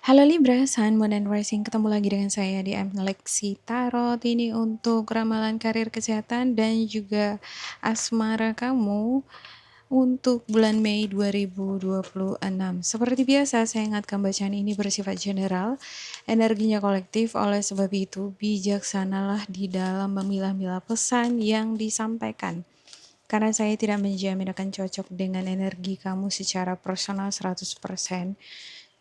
Halo Libra, Sun, Moon, and Rising. Ketemu lagi dengan saya di Lexi Tarot. Ini untuk ramalan karir, kesehatan, dan juga asmara kamu untuk bulan Mei 2026. Seperti biasa, saya ingatkan bacaan ini bersifat general, energinya kolektif. Oleh sebab itu, bijaksanalah di dalam memilah-milah pesan yang disampaikan. Karena saya tidak menjamin akan cocok dengan energi kamu secara personal 100%.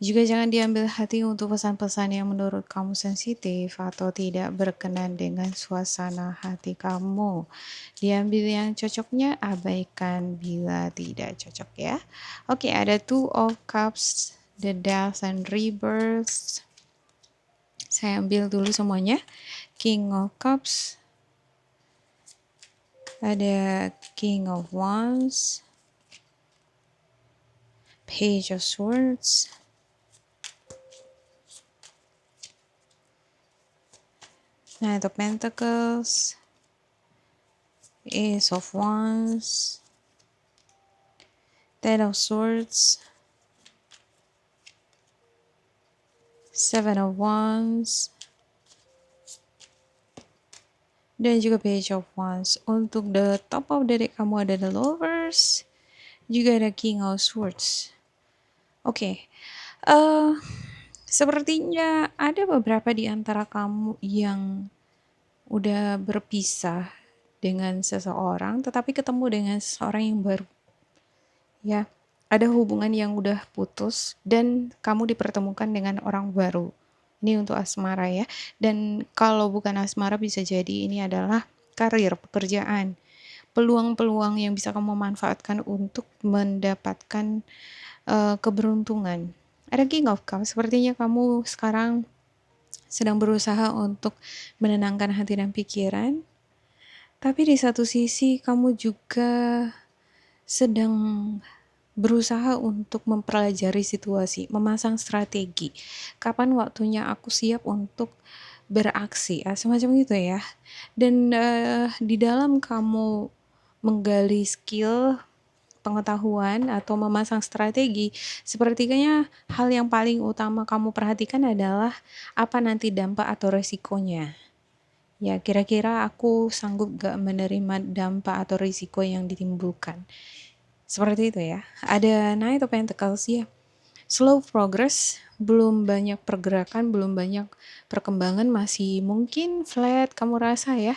Juga jangan diambil hati untuk pesan-pesan yang menurut kamu sensitif atau tidak berkenan dengan suasana hati kamu. Diambil yang cocoknya, abaikan bila tidak cocok ya. Oke, ada Two of Cups, the Death and Rebirth. Saya ambil dulu semuanya. King of Cups, ada King of Wands, Page of Swords, Knight of Pentacles, Ace of Wands, Ten of Swords, Seven of Wands, dan juga Page of Wands. Untuk the top of the deck kamu ada the Lovers, juga ada King of Swords. Oke, sepertinya ada beberapa di antara kamu yang udah berpisah dengan seseorang, tetapi ketemu dengan seseorang yang baru. Ya, ada hubungan yang udah putus dan kamu dipertemukan dengan orang baru. Ini untuk asmara ya. Dan kalau bukan asmara bisa jadi ini adalah karir, pekerjaan. Peluang-peluang yang bisa kamu manfaatkan untuk mendapatkan keberuntungan. Ada King of Cups, sepertinya kamu sekarang sedang berusaha untuk menenangkan hati dan pikiran. Tapi di satu sisi kamu juga sedang berusaha untuk mempelajari situasi, memasang strategi. Kapan waktunya aku siap untuk beraksi, semacam itu ya. Dan di dalam kamu menggali skill, pengetahuan, atau memasang strategi, sepertinya hal yang paling utama kamu perhatikan adalah apa nanti dampak atau resikonya. Ya, kira-kira aku sanggup gak menerima dampak atau risiko yang ditimbulkan. Seperti itu ya. Ada Knight of Pentacles ya. Slow progress, belum banyak pergerakan, belum banyak perkembangan, masih mungkin flat kamu rasa ya.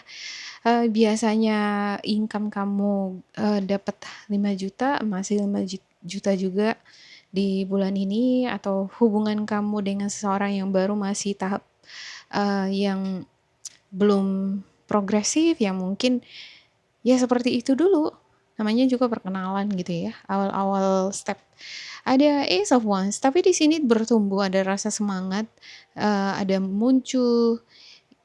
Biasanya income kamu dapat 5 juta, masih 5 juta juga di bulan ini, atau hubungan kamu dengan seseorang yang baru masih tahap yang belum progresif, yang mungkin ya seperti itu dulu. Namanya juga perkenalan gitu ya, awal-awal step. Ada Ace of Wands, tapi di sini bertumbuh, ada rasa semangat, ada muncul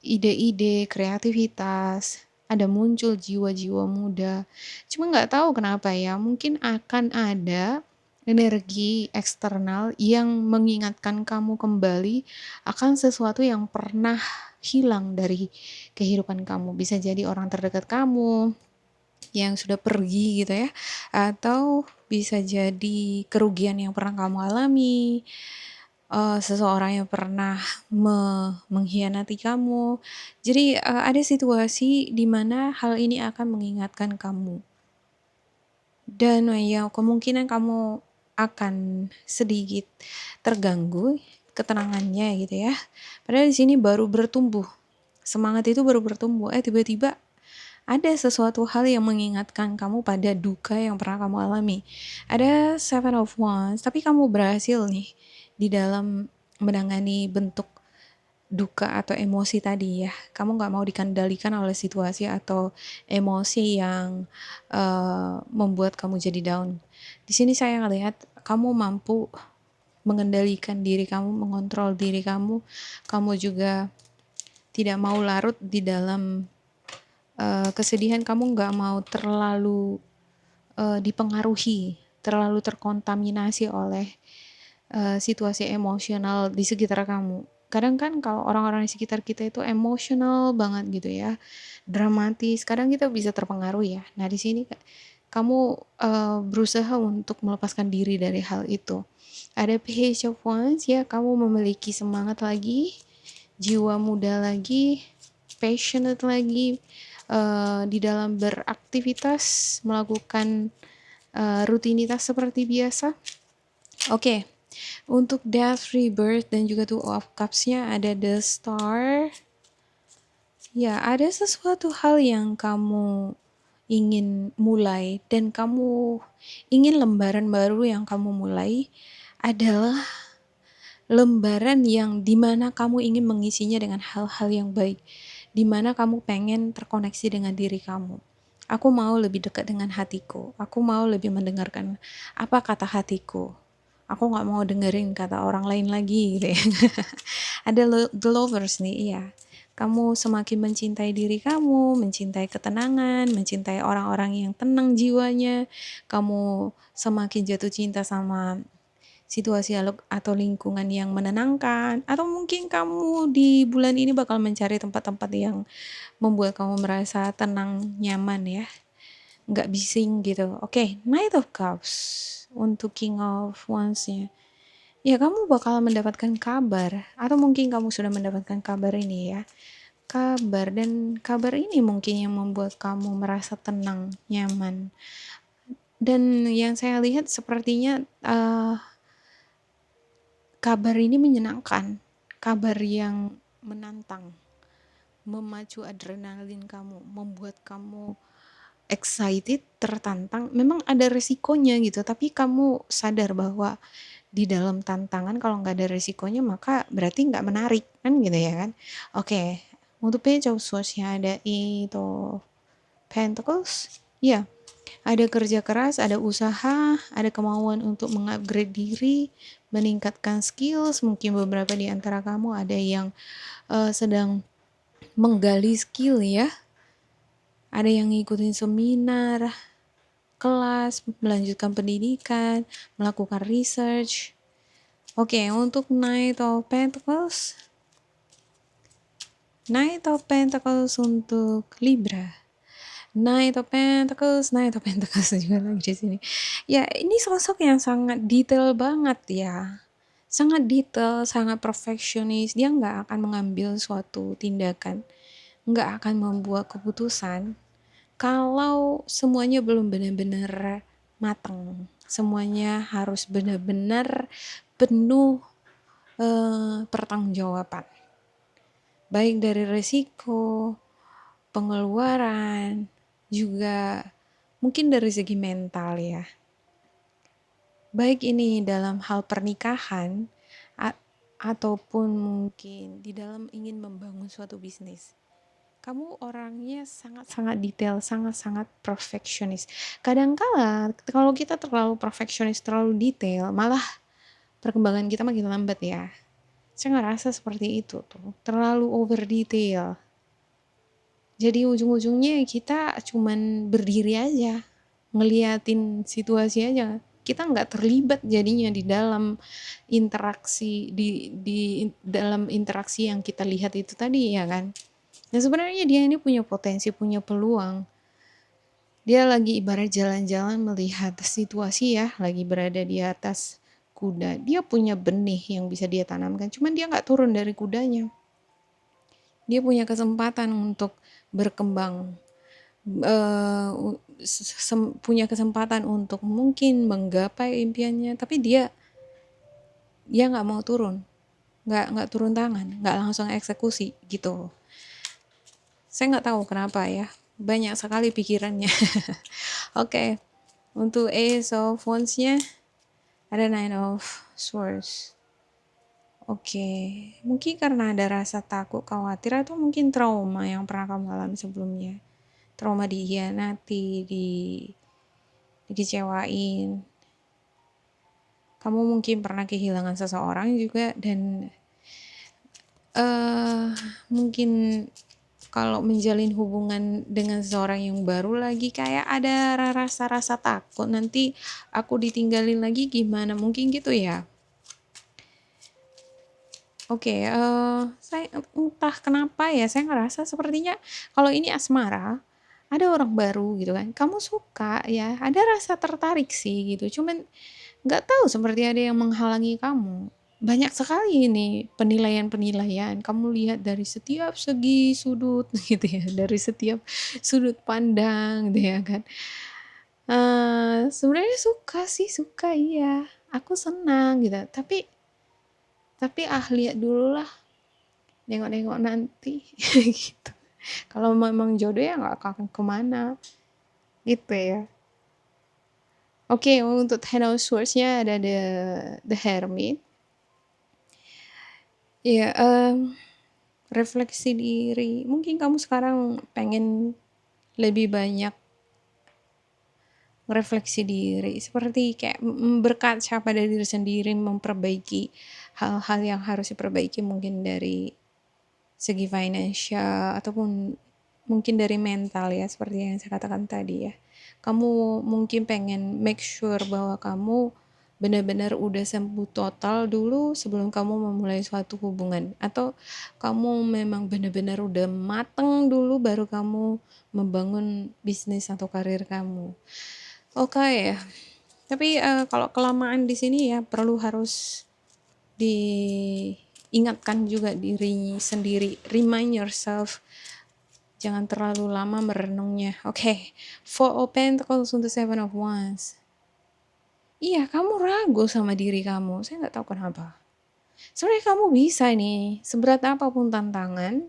ide-ide, kreativitas, ada muncul jiwa-jiwa muda. Cuma nggak tahu kenapa ya, mungkin akan ada energi eksternal yang mengingatkan kamu kembali akan sesuatu yang pernah hilang dari kehidupan kamu. Bisa jadi orang terdekat kamu yang sudah pergi gitu ya, atau bisa jadi kerugian yang pernah kamu alami, seseorang yang pernah mengkhianati kamu. Jadi ada situasi di mana hal ini akan mengingatkan kamu, dan ya kemungkinan kamu akan sedikit terganggu ketenangannya gitu ya. Padahal di sini baru bertumbuh, semangat itu baru bertumbuh, tiba-tiba ada sesuatu hal yang mengingatkan kamu pada duka yang pernah kamu alami. Ada Seven of Wands, tapi kamu berhasil nih di dalam menangani bentuk duka atau emosi tadi ya. Kamu gak mau dikendalikan oleh situasi atau emosi yang membuat kamu jadi down. Di sini saya ngelihat kamu mampu mengendalikan diri kamu, mengontrol diri kamu. Kamu juga tidak mau larut di dalam kesedihan, kamu gak mau terlalu dipengaruhi, terlalu terkontaminasi oleh situasi emosional di sekitar kamu. Kadang kan kalau orang-orang di sekitar kita itu emosional banget gitu ya, dramatis, kadang kita bisa terpengaruh ya. Nah di sini kamu berusaha untuk melepaskan diri dari hal itu. Ada Page of Wands ya, kamu memiliki semangat lagi, jiwa muda lagi, passionate lagi di dalam beraktivitas, melakukan rutinitas seperti biasa. Oke, untuk Death, Rebirth, dan juga Two of Cups-nya ada The Star. Ya, ada sesuatu hal yang kamu ingin mulai dan kamu ingin lembaran baru yang kamu mulai adalah lembaran yang dimana kamu ingin mengisinya dengan hal-hal yang baik, dimana kamu pengen terkoneksi dengan diri kamu. Aku mau lebih dekat dengan hatiku, aku mau lebih mendengarkan apa kata hatiku, aku gak mau dengerin kata orang lain lagi gitu ya. Ada The Lovers nih, iya. Kamu semakin mencintai diri kamu, mencintai ketenangan, mencintai orang-orang yang tenang jiwanya, kamu semakin jatuh cinta sama situasi atau lingkungan yang menenangkan, atau mungkin kamu di bulan ini bakal mencari tempat-tempat yang membuat kamu merasa tenang, nyaman ya, nggak bising gitu. Oke, Knight of Cups untuk King of Wands-nya. Ya, kamu bakal mendapatkan kabar, atau mungkin kamu sudah mendapatkan kabar ini ya. Dan kabar ini mungkin yang membuat kamu merasa tenang, nyaman. Dan yang saya lihat sepertinya kabar ini menyenangkan, kabar yang menantang, memacu adrenalin kamu, membuat kamu excited, tertantang. Memang ada resikonya gitu, tapi kamu sadar bahwa di dalam tantangan kalau nggak ada resikonya maka berarti nggak menarik kan gitu ya kan. Oke, untuk Page of Swords-nya ada itu Pentacles. Ya, ada kerja keras, ada usaha, ada kemauan untuk mengupgrade diri, meningkatkan skills. Mungkin beberapa di antara kamu ada yang sedang menggali skill ya. Ada yang ngikutin seminar, kelas, melanjutkan pendidikan, melakukan research. Oke, untuk Knight of Pentacles. Knight of Pentacles untuk Libra. Knight of Pentacles juga lagi di sini. Ya, ini sosok yang sangat detail banget ya. Sangat detail, sangat perfeksionis. Dia nggak akan mengambil suatu tindakan, nggak akan membuat keputusan kalau semuanya belum benar-benar matang. Semuanya harus benar-benar penuh pertanggungjawaban. Baik dari resiko, pengeluaran, juga mungkin dari segi mental ya. Baik ini dalam hal pernikahan ataupun mungkin di dalam ingin membangun suatu bisnis. Kamu orangnya sangat-sangat detail, sangat-sangat perfeksionis. Kadangkala kalau kita terlalu perfeksionis, terlalu detail, malah perkembangan kita makin lambat ya. Saya ngerasa seperti itu tuh, terlalu over detail. Jadi ujung-ujungnya kita cuman berdiri aja, ngeliatin situasi aja. Kita nggak terlibat jadinya di dalam interaksi di dalam interaksi yang kita lihat itu tadi ya kan. Nah sebenarnya dia ini punya potensi, punya peluang. Dia lagi ibarat jalan-jalan melihat situasi ya, lagi berada di atas kuda. Dia punya benih yang bisa dia tanamkan, cuman dia nggak turun dari kudanya. Dia punya kesempatan untuk berkembang, punya kesempatan untuk mungkin menggapai impiannya, tapi dia nggak mau turun, nggak turun tangan, nggak langsung eksekusi gitu. Saya nggak tahu kenapa ya, banyak sekali pikirannya. Oke, untuk Ace of Wands-nya ada Nine of Swords. Oke, mungkin karena ada rasa takut, khawatir, atau mungkin trauma yang pernah kamu alami sebelumnya. Trauma dikhianati, dikecewain. Kamu mungkin pernah kehilangan seseorang juga, dan mungkin kalau menjalin hubungan dengan seseorang yang baru lagi kayak ada rasa-rasa takut, nanti aku ditinggalin lagi gimana, mungkin gitu ya. Oke, saya entah kenapa ya, saya ngerasa sepertinya kalau ini asmara, ada orang baru gitu kan, kamu suka ya, ada rasa tertarik sih gitu, cuman Nggak tahu seperti ada yang menghalangi kamu. Banyak sekali ini penilaian-penilaian. Kamu lihat dari setiap segi sudut gitu ya, dari setiap sudut pandang gitu ya kan. Sebenarnya suka sih, suka iya. Aku senang gitu. Tapi lihat dulu lah, nengok-nengok nanti gitu. Kalau memang jodoh ya nggak akan kemana gitu ya. Oke, untuk Ten of Swords-nya ada the Hermit. Ya, refleksi diri. Mungkin kamu sekarang pengen lebih banyak refleksi diri, seperti kayak berkaca pada diri sendiri, memperbaiki hal-hal yang harus diperbaiki mungkin dari segi financial ataupun mungkin dari mental ya, seperti yang saya katakan tadi ya. Kamu mungkin pengen make sure bahwa kamu benar-benar udah sembuh total dulu sebelum kamu memulai suatu hubungan, atau kamu memang benar-benar udah mateng dulu baru kamu membangun bisnis atau karir kamu. Oke ya. Tapi kalau kelamaan di sini ya perlu harus diingatkan juga diri sendiri. Remind yourself, jangan terlalu lama merenungnya. Oke, Four of Pentacles untuk Seven of Wands. Iya, kamu ragu sama diri kamu. Saya nggak tahu kenapa. Sebenarnya kamu bisa nih, seberat apapun tantangan,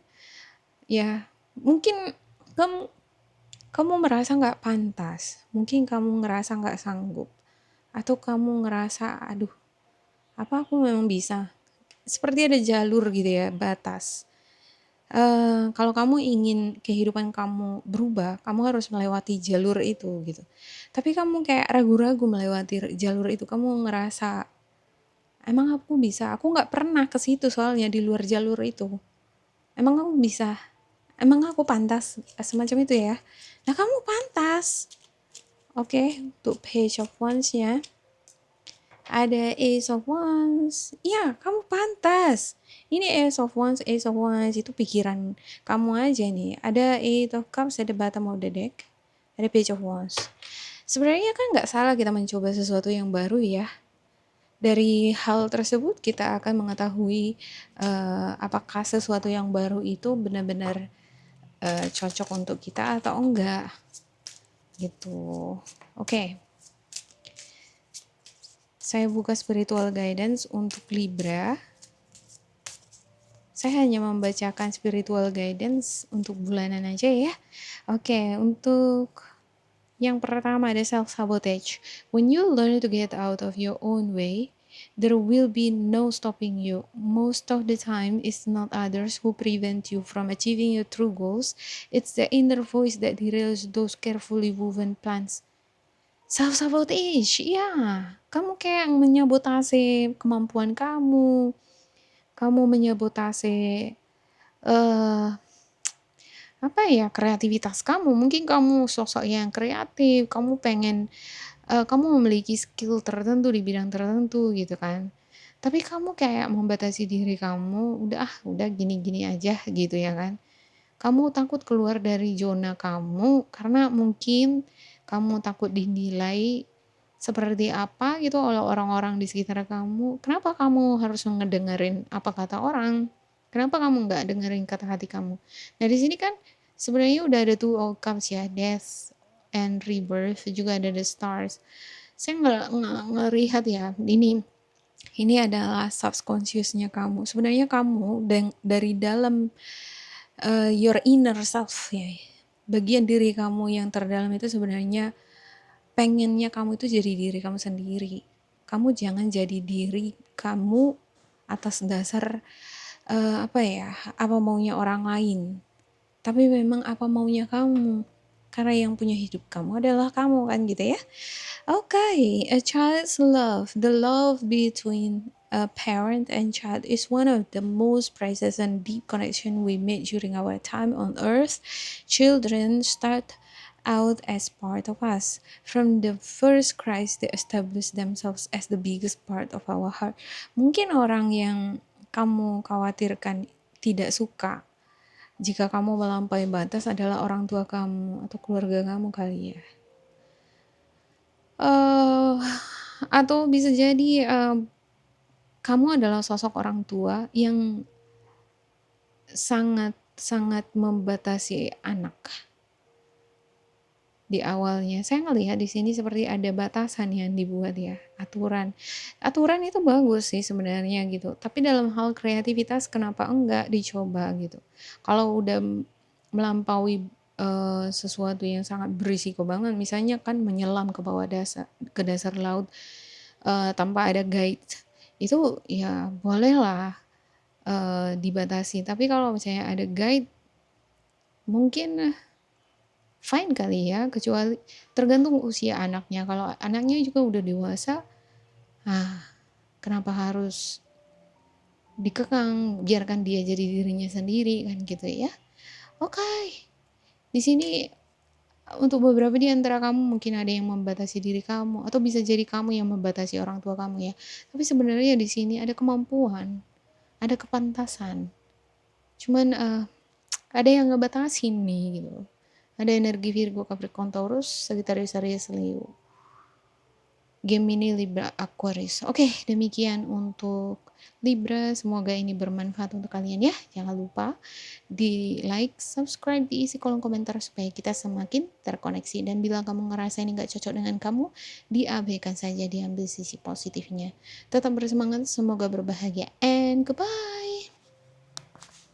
ya mungkin kamu kamu merasa nggak pantas, mungkin kamu ngerasa nggak sanggup, atau kamu ngerasa, aduh, apa aku memang bisa? Seperti ada jalur gitu ya, batas. Kalau kamu ingin kehidupan kamu berubah, kamu harus melewati jalur itu gitu. Tapi kamu kayak ragu-ragu melewati jalur itu, kamu ngerasa, emang aku bisa? Aku nggak pernah ke situ soalnya di luar jalur itu. Emang kamu bisa? Emang aku pantas? Semacam itu ya. Nah kamu pantas. Oke, untuk Page of Wands-nya. Ada Ace of Wands. Ya, kamu pantas. Ini Ace of Wands itu pikiran kamu aja nih. Ada Eight of Cups at the bottom of the deck. Ada Page of Wands. Sebenarnya kan nggak salah kita mencoba sesuatu yang baru ya. Dari hal tersebut kita akan mengetahui apakah sesuatu yang baru itu benar-benar cocok untuk kita atau enggak. Gitu. Oke. Saya buka spiritual guidance untuk Libra. Saya hanya membacakan spiritual guidance untuk bulanan aja ya. Oke, untuk yang pertama ada self-sabotage. When you learn to get out of your own way, there will be no stopping you. Most of the time, it's not others who prevent you from achieving your true goals. It's the inner voice that derails those carefully woven plans. Self-sabotage, ya. Kamu kayak menyabotase kemampuan kamu. Kamu menyabotase eh apa ya, kreativitas kamu. Mungkin kamu sosok yang kreatif, kamu pengen kamu memiliki skill tertentu di bidang tertentu gitu kan. Tapi kamu kayak membatasi diri kamu, udah gini-gini aja gitu ya kan. Kamu takut keluar dari zona kamu karena mungkin kamu takut dinilai seperti apa gitu oleh orang-orang di sekitar kamu. Kenapa kamu harus ngedengerin apa kata orang? Kenapa kamu nggak dengerin kata hati kamu? Nah di sini kan sebenarnya udah ada two outcomes ya, death and rebirth, juga ada the stars. Saya nggak ngelihat ya, ini adalah subconsciousnya kamu. Sebenarnya kamu dari dalam your inner self ya, bagian diri kamu yang terdalam itu sebenarnya pengennya kamu itu jadi diri kamu sendiri. Kamu jangan jadi diri kamu atas dasar apa ya, apa maunya orang lain. Tapi memang apa maunya kamu. Karena yang punya hidup kamu adalah kamu kan gitu ya. Okay, a child's love, the love between a parent and child is one of the most precious and deep connection we made during our time on earth. Children start out as part of us. From the first Christ, they establish themselves as the biggest part of our heart. Mungkin orang yang kamu khawatirkan tidak suka jika kamu melampaui batas adalah orang tua kamu atau keluarga kamu kali ya. Atau bisa jadi, kamu adalah sosok orang tua yang sangat sangat membatasi anak di awalnya. Saya ngelihat di sini seperti ada batasan yang dibuat ya, aturan. Aturan itu bagus sih sebenarnya gitu, tapi dalam hal kreativitas kenapa enggak dicoba gitu. Kalau udah melampaui, sesuatu yang sangat berisiko banget, misalnya kan menyelam ke bawah ke dasar laut, tanpa ada guide, itu ya bolehlah, dibatasi. Tapi kalau misalnya ada guide, mungkin fine kali ya, kecuali tergantung usia anaknya. Kalau anaknya juga udah dewasa, kenapa harus dikekang, biarkan dia jadi dirinya sendiri kan gitu ya. Oke, di sini untuk beberapa di antara kamu mungkin ada yang membatasi diri kamu atau bisa jadi kamu yang membatasi orang tua kamu ya. Tapi sebenarnya di sini ada kemampuan, ada kepantasan. Cuman ada yang ngebatasin nih gitu. Ada energi Virgo, Capricorn, Taurus, Sagittarius, Aries, Leo. Gemini, Libra, Aquarius. Oke, demikian untuk Libra. Semoga ini bermanfaat untuk kalian ya. Jangan lupa di like, subscribe, diisi kolom komentar supaya kita semakin terkoneksi. Dan bila kamu ngerasa ini gak cocok dengan kamu, diabaikan saja, diambil sisi positifnya. Tetap bersemangat, semoga berbahagia, and goodbye.